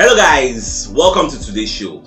Hello guys, welcome to today's show.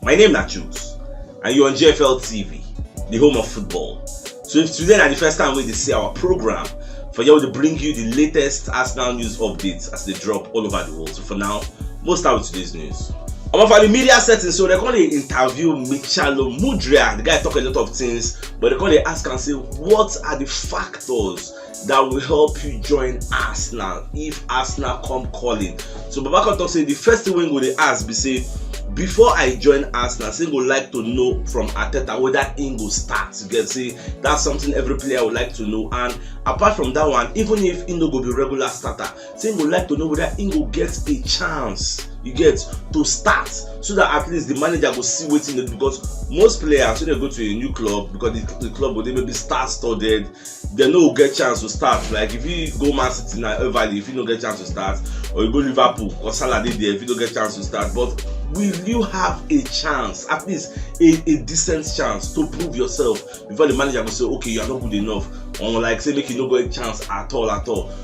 My name is CHUKS and you're on JFL TV, the home of football. So if today is the first time we see our program, for you to bring you the latest Arsenal news updates as they drop all over the world. So for now, we'll start with today's news. For the media setting, so they're going to interview Michalo Mudria. The guy talk a lot of things, but they're going to ask and say, what are the factors that will help you join Arsenal if Arsenal come calling? So Babaka talk say the first thing we go to ask be say, before I join Arsenal, say go like to know from Arteta whether he go start. You get say that's something every player would like to know. And apart from that one, even if he no go be regular starter, say go like to know whether he go get a chance. You get to start so that at least the manager will see waiting it, because most players when they go to a new club, because the club will they maybe start studied, they no get chance to start. Like if you go Man City now, Valley, if you don't get chance to start, or you go Liverpool or Salah there, if you don't get chance to start, but will you have a chance, at least a decent chance to prove yourself before the manager will say, okay, you are not good enough, or like say make you no get a chance at all.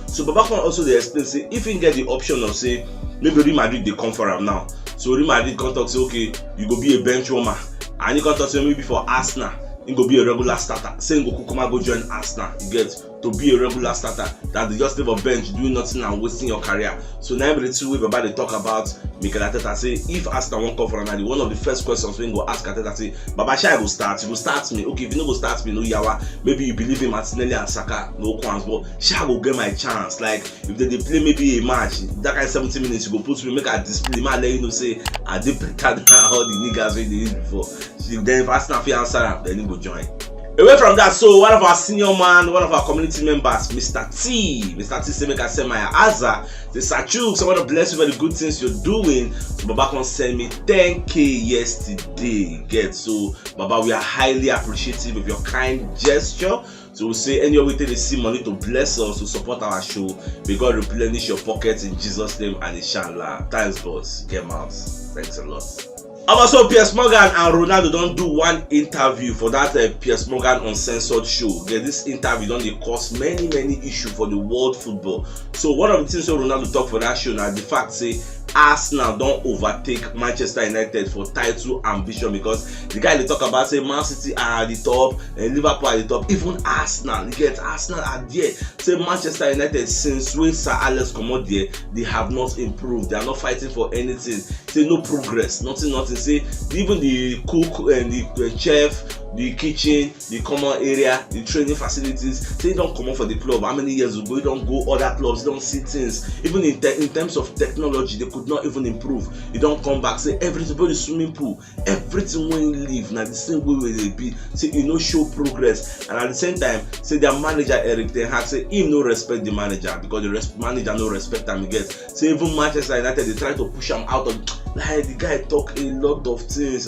So Babakon also they explain say if you get the option of say maybe Real Madrid they come for him now, so Real Madrid can talk say okay, you go be a bench warmer, and you can talk say maybe for Arsenal he go be a regular starter, say go Kukuma go join Arsenal, you get to be a regular starter, that they just leave a bench doing nothing and wasting your career. So now the two way about they talk about Mikel Arteta say if Arsenal won't come for another, one of the first questions when go ask Arteta say, Baba Shai go start, you go start me, okay, if you no go start me, no yawa, maybe you believe in Martinelli and Saka, no qualms, but Shai go get my chance. Like if they play maybe a match, that kind of 70 minutes, you go put me, make a display, man, let you know say I did better than all the niggas when they did before. Then if Arsenal feel answer, then you go join. Away from that, so one of our senior man, one of our community members, Mr. T say make I send my Aza. Say CHUKS, I want to bless you for the good things you're doing. So Baba can send me 10k yesterday. Get so Baba, we are highly appreciative of your kind gesture. So we say any way they see money to bless us, to support our show. May God replenish your pockets in Jesus' name and inshallah. Thanks, boss. Get out. Thanks a lot. Also, Piers Morgan and Ronaldo don't do one interview for that Piers Morgan Uncensored show. This interview don't cause many issues for the world football. So one of the things that Ronaldo talk for that show now, the fact say Arsenal don't overtake Manchester United for title ambition, because the guy they talk about say Man City are at the top and Liverpool at the top, even Arsenal, you get Arsenal are there. Say Manchester United since when Sir Alex come out there, they have not improved, they are not fighting for anything. Say no progress, nothing. Say even the cook and the chef, the kitchen, the common area, the training facilities, say don't come out for the club. How many years ago you don't go other clubs, you don't see things. Even in terms of technology, they could not even improve. You don't come back, say everybody swimming pool, everything when you leave now the same way they be. Say you know show progress, and at the same time say their manager Eric Ten Hag say him no respect the manager, because the manager no respect him. He gets say even Manchester United they try to push him out of, like the guy talk a lot of things.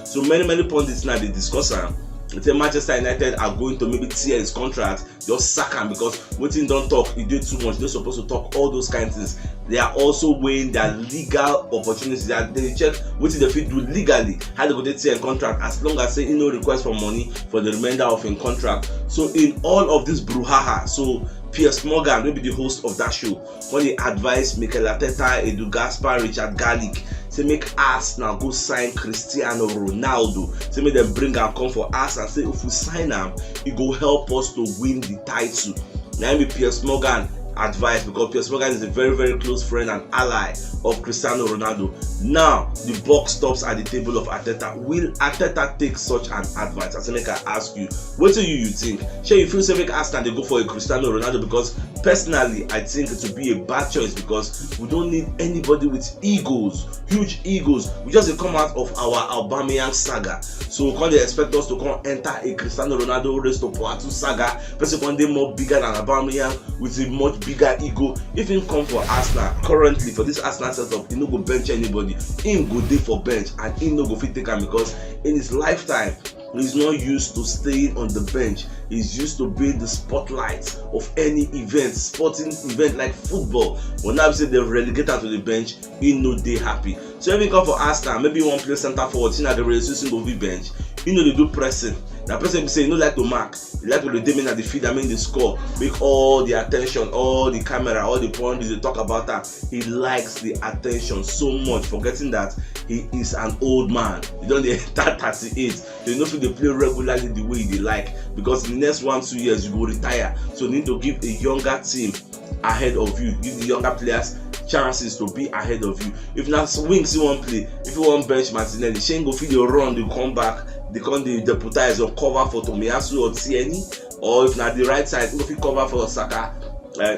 So many pundits now they discuss him. Say Manchester United are going to maybe tear his contract, just sack him, because waiting don't talk, he did too much. They're supposed to talk all those kinds of things. They are also weighing their legal opportunities. That they check what they fit do legally, how they go to tear a contract, as long as say no request for money for the remainder of in contract. So in all of this brouhaha, so Piers Morgan will be the host of that show when he advised Mikel Arteta, Edu Gaspar, Richard Garlick, say make Arsenal go sign Cristiano Ronaldo. Say make them bring and come for us and say if we sign him, it go help us to win the title. Now be Piers Morgan advice, because Piers Morgan is a very close friend and ally of Cristiano Ronaldo. Now the buck stops at the table of Arteta. Will Arteta take such an advice? As I ask you, what do you think? Sure, you feel say make Arsenal they go for a Cristiano Ronaldo? Because personally I think it would be a bad choice, because we don't need anybody with egos, huge egos. We just come out of our Aubameyang saga, so can't they expect us to come enter a Cristiano Ronaldo race to Poitou saga? Person one day more bigger than Aubameyang with a much bigger ego. If him come for Arsenal currently, for this Arsenal setup, he no go bench anybody. Him go dey for bench and he no go fit take him, because in his lifetime he's not used to staying on the bench. He's used to being the spotlight of any event, sporting event like football. When I say they relegate him to the bench, he no dey happy. So if you come for Arsenal, maybe you want to play center forward, see na the resume go be bench. They do pressing. That person be say like to mark, he like to redeem at the field, the score, make all the attention, all the camera, all the point they talk about that. He likes the attention so much, forgetting that he is an old man. He don't enter 38. They know if they play regularly the way they like, because in the next 1-2 years you go retire. So you need to give a younger team ahead of you, give the younger players chances to be ahead of you. If not wings you won't play, if you want bench Martinelli, Shane go feel the run, they come back, they come the deputize or cover for Tomiyasu or Tierney, or if not the right side, if you cover for Saka,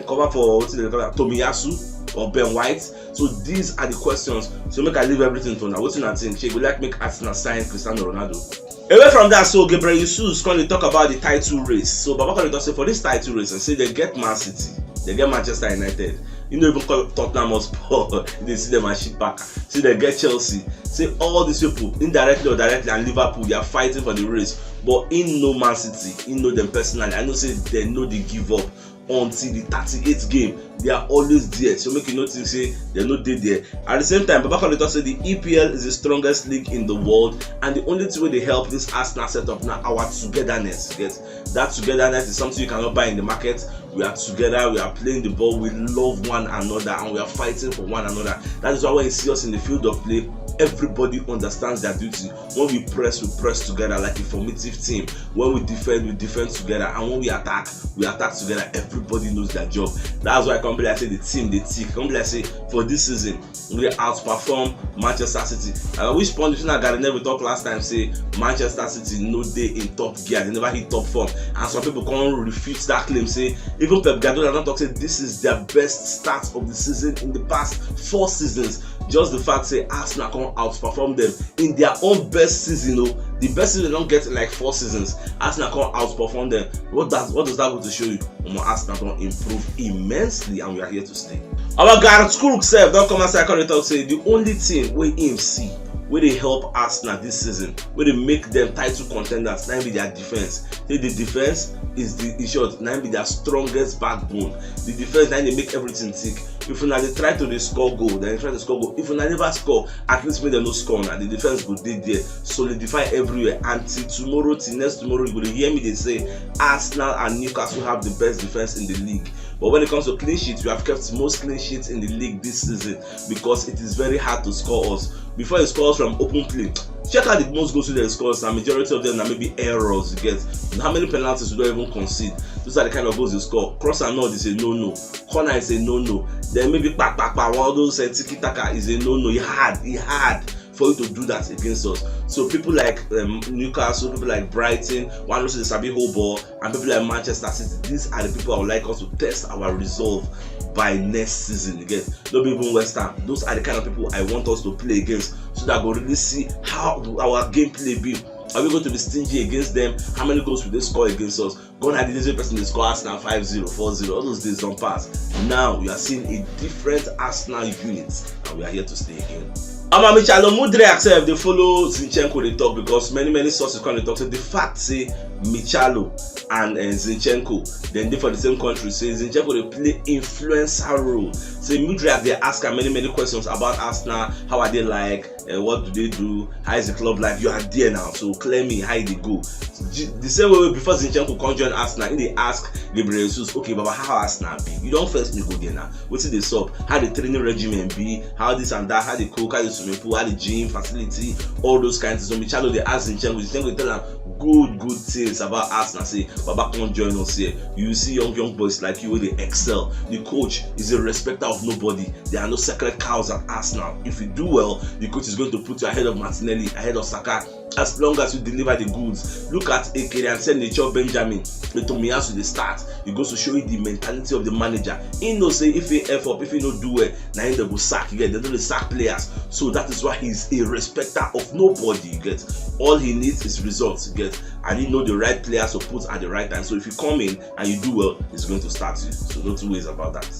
cover for Tomiyasu or Ben White. So these are the questions. So make I leave everything for now. What's in that thing? She would like make Arsenal sign Cristiano Ronaldo. Away from that, so Gabriel Jesus going to talk about the title race. So Baba can say for this title race and say they get Man City, they get Manchester United. Even call Tottenham Hotspur, they see them and shit back. See they get Chelsea. See all these people, indirectly or directly, and Liverpool, they are fighting for the race. But in no Man City, in know them personally. I know say they know they give up until the 38th game. They are always there. So make you notice say they're not there. At the same time, Baba Khalid say the EPL is the strongest league in the world, and the only way they help this Arsenal setup now our togetherness. Get that togetherness is something you cannot buy in the market. We are together, we are playing the ball, we love one another, and we are fighting for one another. That is why when you see us in the field of play, everybody understands their duty. When we press together like a formative team. When we defend together, and when we attack together. Everybody knows their job. That's why company I say the team they tick. Company I say for this season we outperform Manchester City. And at which point Gary never talked last time say Manchester City no day in top gear, they never hit top form. And some people can't refute that claim, say even Pep Guardiola not talk say this is their best start of the season in the past 4 seasons. Just the fact say Arsenal can outperform them in their own best season. The best season they don't get in like 4 seasons. Arsenal can outperform them. What does that go to show you? Arsenal can improve immensely, and we are here to stay. Our guy CHUKS don't come outside and talk say the only thing we aim see where they help Arsenal this season, where they make them title contenders, now be their defense. The defense is in short, now be their strongest backbone. The defense now they make everything tick. If you now they try to score goal, then they try to score goal. If you now never score, at least make them no score now. The defense go there, solidify everywhere. Until tomorrow, till next tomorrow, you will hear me they say Arsenal and Newcastle have the best defense in the league. But when it comes to clean sheets, we have kept most clean sheets in the league this season because it is very hard to score us. Before he scores from open play, check out the most goals they scores, and majority of them are maybe errors you get. And how many penalties you don't even concede? Those are the kind of goals you score. Cross and nod is a no. Corner is a no. Then maybe all those tiki taka is a no. He had for you to do that against us. So people like Newcastle, people like Brighton, one also the Sabi whole ball, and people like Manchester City. These are the people I would like us to test our resolve by next season again. Not even West Ham. Those are the kind of people I want us to play against, so that we'll really see how our gameplay be. Are we going to be stingy against them? How many goals will they score against us? Gone had the person they score Arsenal 5-0, 4-0. All those days don't pass. Now we are seeing a different Arsenal unit, and we are here to stay again. Michalo Mudre accept they follow Zinchenko they talk, because many sources come they talk. So the fact say Michalo and Zinchenko then they for the same country, say Zinchenko they play influencer role. Say Mudre they ask her many questions about Arsenal. How are they like? What do they do? How is the club like? You are there now, so clear me how they go. The same way before Zinchenko come join Arsenal, they ask Gabriel Jesus, okay, Baba, how Arsenal be? You don't first go there now. What's the sub? How the training regimen be? How this and that? How the cook? How the swimming pool? How the gym facility? All those kinds of. So Michalo they ask Zinchenko tell them good things about Arsenal. Say, Baba, come join us here. You see young boys like you where they excel. The coach is a respecter of nobody. There are no sacred cows at Arsenal. If you do well, the coach is going to put you ahead of Martinelli, ahead of Saka, as long as you deliver the goods. Look at Ekere and send Nature Benjamin with Tomiyasu the start. It goes to show you the mentality of the manager. He knows say if he F up, if he not do well, now he go sack. You get they don't sack players. So that is why he's a respecter of nobody. You get all he needs is results. You get, and he know the right players to put at the right time. So if you come in and you do well, he's going to start you. So no two ways about that.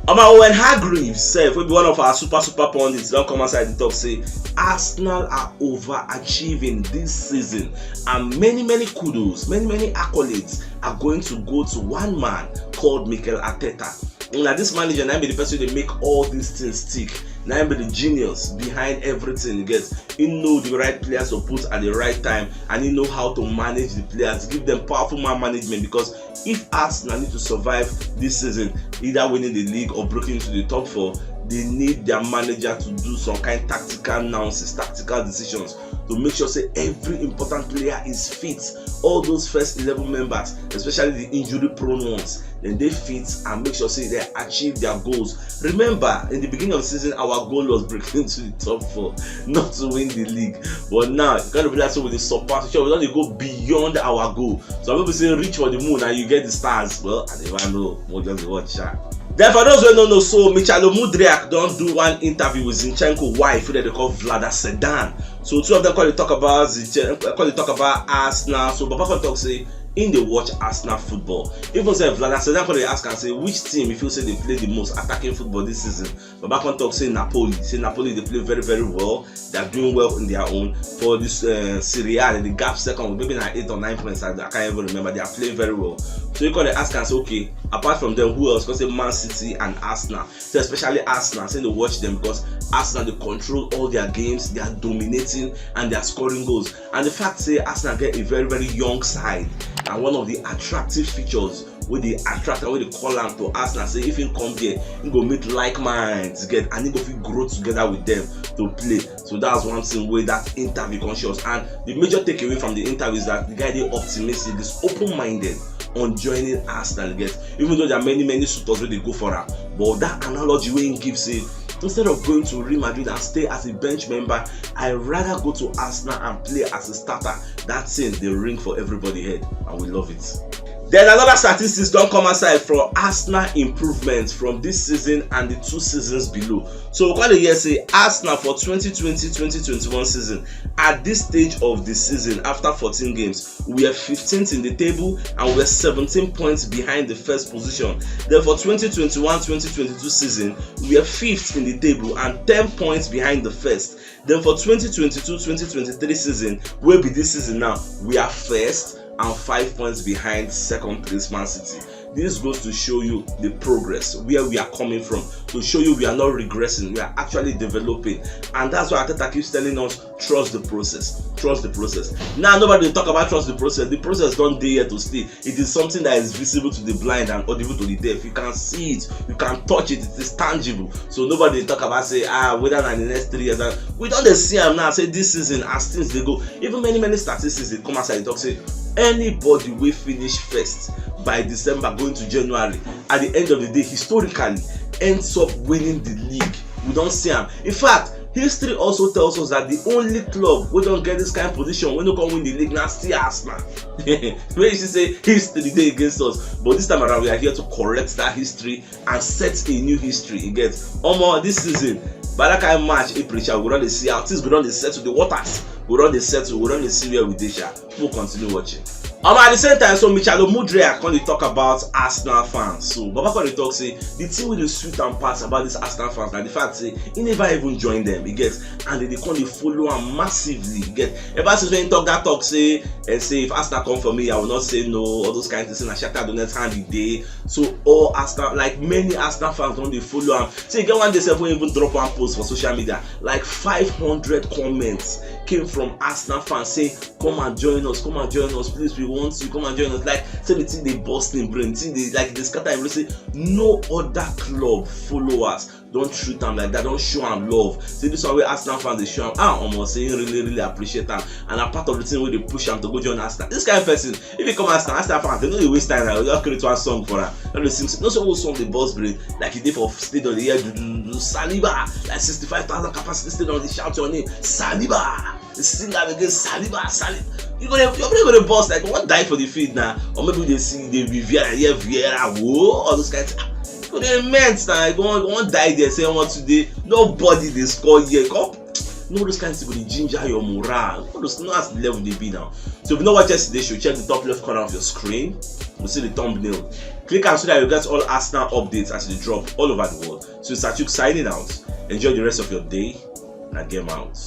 When Hargreaves said, will be one of our super pundits, don't come outside the talk, say Arsenal are overachieving this season, and many kudos, many accolades are going to go to one man called Mikel Arteta. Now this manager now be the person they make all these things stick. Now be the genius behind everything. You get, he know the right players to put at the right time, and he know how to manage the players, give them powerful man management. Because if Arsenal need to survive this season, either winning the league or breaking into the top 4, they need their manager to do some kind of tactical analysis, tactical decisions to make sure say every important player is fit. All those first 11 members, especially the injury prone ones, then they fit and make sure say they achieve their goals. Remember, in the beginning of the season, our goal was breaking into the top 4, not to win the league. But now it's gonna be like so with the support. Sure, we don't go beyond our goal. So people say reach for the moon and you get the stars. Well, I never know. We'll just watch that. Then for those who don't know, so Michalo Mudriak don't do one interview with Zinchenko wife that they call Vlada Sedan. So two of them call talk about Arsenal. So Baba can talk say in the watch Arsenal football. Even say Vlada Sedan call they ask and say which team if you say they play the most attacking football this season. Baba can talk say Napoli. Say Napoli they play very very well. They are doing well in their own. For this Serie A, the gap second maybe like 8 or 9 points. I can't even remember. They are playing very well. So you call they ask and say okay, apart from them who else? Because say Man City and Arsenal. So especially Arsenal, say they watch them because Arsenal they control all their games, they are dominating and they are scoring goals. And the fact say Arsenal get a very very young side, and one of the attractive features with the attract and with the call am to Arsenal say if he come here, he go meet like minds get and he go fit grow together with them to play. So that's one thing where that interview conscious. And the major takeaway from the interview is that the guy they optimistic, is open-minded on joining Arsenal. Get, even though there are many suitors where they go for her, but that analogy where he gives it, instead of going to Real Madrid and stay as a bench member, I rather go to Arsenal and play as a starter. That's it, the ring for everybody head, and we love it. Then another statistics don't come aside for Arsenal improvements from this season and the 2 seasons below. So we call it here say Arsenal for 2020-2021 season. At this stage of the season, after 14 games, we are 15th in the table and we're 17 points behind the first position. Then for 2021-2022 season, we are 5th in the table and 10 points behind the first. Then for 2022-2023 season, where be this season now, we are first and 5 points behind second place Man City. This goes to show you the progress, where we are coming from, to show you we are not regressing, we are actually developing. And that's why Arteta keeps telling us, trust the process, trust the process. Now nobody will talk about trust the process don't dare to stay. It is something that is visible to the blind and audible to the deaf. You can see it, you can touch it, it is tangible. So nobody will talk about say whether in the next 3 years, we don't see them now, say this season as things they go. Even many statistics they come outside and talk say anybody will finish first by December going to January, at the end of the day historically ends up winning the league. We don't see them. In fact, history also tells us that the only club we don't get this kind of position when you come win the league now still Arsenal. When you say history day against us, but this time around we are here to correct that history and set a new history. You get this season by that kind of match April, we run the see how things we run the settle the waters, we run the settle, we run the see where we dey. We'll continue watching. At the same time, so Michalo Mudriak when they talk about Arsenal fans. So Baba when they talk say the thing with the sweet and parts about this Arsenal fans, and the fact say he never even joined them, he gets, and they come they follow him massively. He get ever since when he talk say and say if Arsenal come for me, I will not say no, all those kind of things. And Shakhtar Donetsk hand the day. So all Arsenal, like many Arsenal fans don't they follow him. So you get one day when even drop one post for social media, like 500 comments came from Arsenal fans saying, come and join us, please, we want you, come and join us. Like say the thing they bust in brain, they like they scatter and say no other club follow us. Don't treat them like that, don't show them love. See this one where Arsenal fans they show them almost saying really appreciate them, and a part of the thing where they push them to go join Arsenal. This kind of person, if you come Arsenal fans, they know they waste time. They just create one song for her. No so whole song they bust brain like he did for State of the Year, Saliba, like 65,000 capacity stadium, they shout your name, Saliba. They sing that again, Saliba. You're gonna boss like what die for the field now, or maybe they sing the Vieira, whoa, all those kinds of so they meant now, you won't die there, say what today, nobody they score here, come, no those kinds of people, they ginger your morale, no those, no that's the level they be now. So if you know what yesterday show, check the top left corner of your screen, you'll see the thumbnail, click on so that you get all Arsenal updates as they drop all over the world. So it's CHUKS signing out, enjoy the rest of your day, and game out.